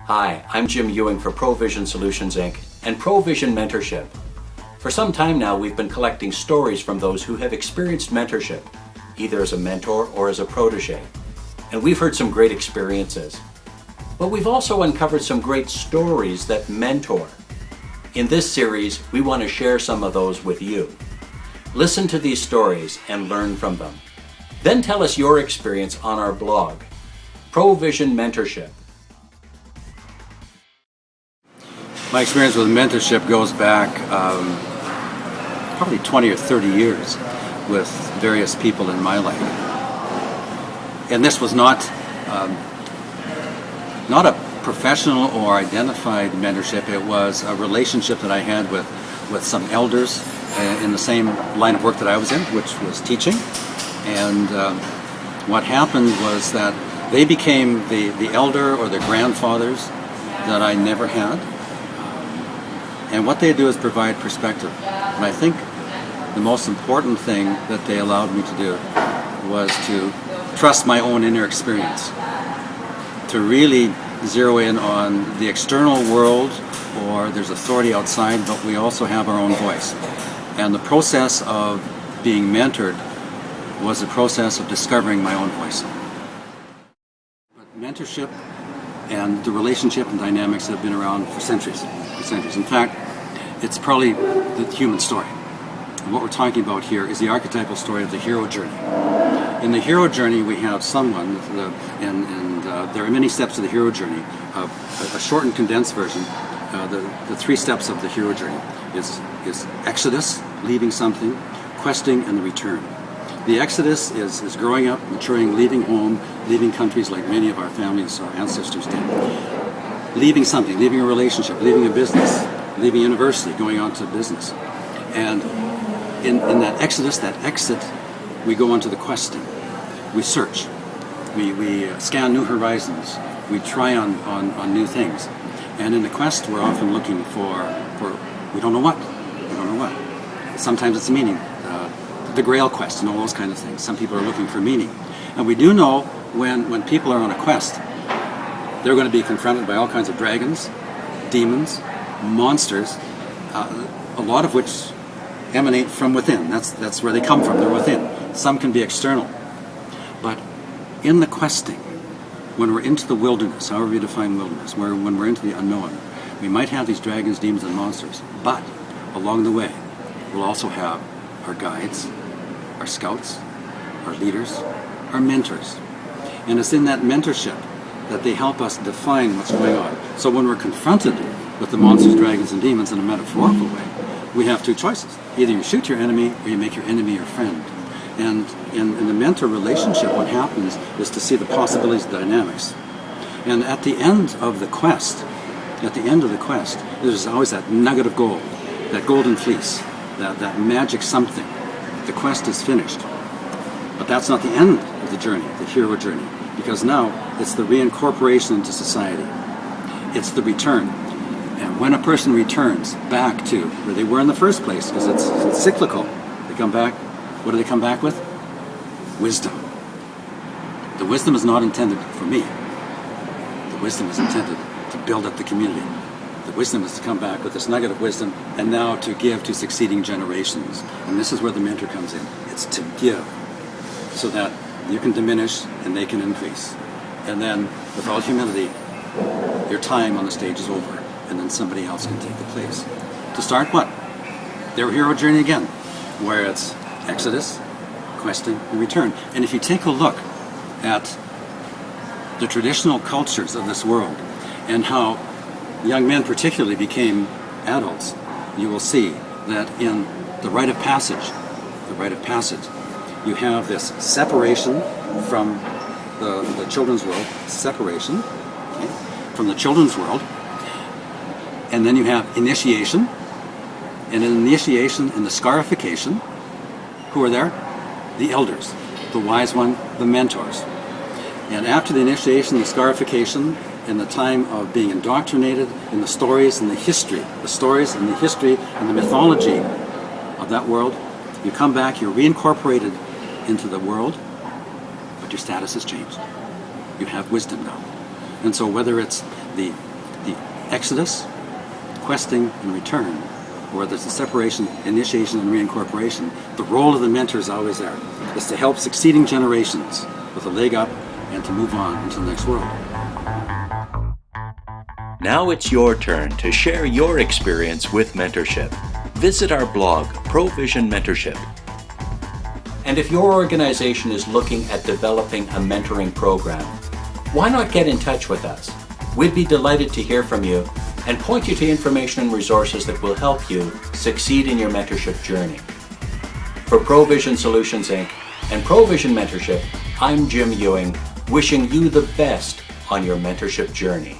Hi, I'm Jim Ewing for Provision Solutions Inc. and Provision Mentorship. For some time now, we've been collecting stories from those who have experienced mentorship, either as a mentor or as a protege. And we've heard some great experiences. But we've also uncovered some great stories that mentor. In this series, we want to share some of those with you. Listen to these stories and learn from them. Then tell us your experience on our blog, Provision Mentorship. My experience with mentorship goes back probably 20 or 30 years with various people in my life. And this was not a professional or identified mentorship. It was a relationship that I had with some elders in the same line of work that I was in, which was teaching. And what happened was that they became the elder or the grandfathers that I never had. And what they do is provide perspective. And I think the most important thing that they allowed me to do was to trust my own inner experience, to really zero in on the external world, or there's authority outside, but we also have our own voice. And the process of being mentored was the process of discovering my own voice. But mentorship and the relationship and dynamics have been around for centuries. In fact, it's probably the human story. And what we're talking about here is the archetypal story of the hero journey. In the hero journey, we have someone, and there are many steps to the hero journey. A short and condensed version, the 3 steps of the hero journey is exodus, leaving something, questing, and the return. The exodus is growing up, maturing, leaving home, leaving countries like many of our families, our ancestors did. Leaving something, leaving a relationship, leaving a business, leaving university, going on to business. And in that exodus, that exit, we go on to the questing. We search. We scan new horizons. We try on new things. And in the quest, we're often looking for we don't know what. We don't know what. Sometimes it's meaning. The Grail quest and all those kind of things. Some people are looking for meaning. And we do know when people are on a quest, they're going to be confronted by all kinds of dragons, demons, monsters, a lot of which emanate from within. That's where they come from. They're within. Some can be external. But in the questing, when we're into the wilderness, however you define wilderness, when we're into the unknown, we might have these dragons, demons, and monsters. But along the way, we'll also have our guides, our scouts, our leaders, our mentors. And it's in that mentorship that they help us define what's going on. So when we're confronted with the monsters, dragons, and demons in a metaphorical way, we have 2 choices. Either you shoot your enemy or you make your enemy your friend. And in the mentor relationship, what happens is to see the possibilities of dynamics. And at the end of the quest, there's always that nugget of gold, that golden fleece, that magic something. The quest is finished. But that's not the end of the journey, the hero journey. Because now it's the reincorporation into society. It's the return. And when a person returns back to where they were in the first place, because it's cyclical, they come back, what do they come back with? Wisdom. The wisdom is not intended for me. The wisdom is intended to build up the community. The wisdom is to come back with this nugget of wisdom and now to give to succeeding generations. And this is where the mentor comes in. It's to give so that you can diminish and they can increase. And then, with all humility, your time on the stage is over, and then somebody else can take the place. To start what? Their hero journey again, where it's exodus, questing, and return. And if you take a look at the traditional cultures of this world and how young men particularly became adults, you will see that in the rite of passage, you have this separation from the children's world, from the children's world, and then you have initiation, and in initiation and the scarification, who are there? The elders, the wise one, the mentors. And after the initiation, the scarification, in the time of being indoctrinated in the stories and the history, and the mythology of that world, you come back, you're reincorporated into the world, but your status has changed. You have wisdom now. And so whether it's the exodus, questing and return, or whether it's the separation, initiation, and reincorporation, the role of the mentor is always there. It's to help succeeding generations with a leg up and to move on into the next world. Now it's your turn to share your experience with mentorship. Visit our blog, Provision Mentorship. And if your organization is looking at developing a mentoring program, why not get in touch with us? We'd be delighted to hear from you and point you to information and resources that will help you succeed in your mentorship journey. For Provision Solutions Inc. and Provision Mentorship, I'm Jim Ewing, wishing you the best on your mentorship journey.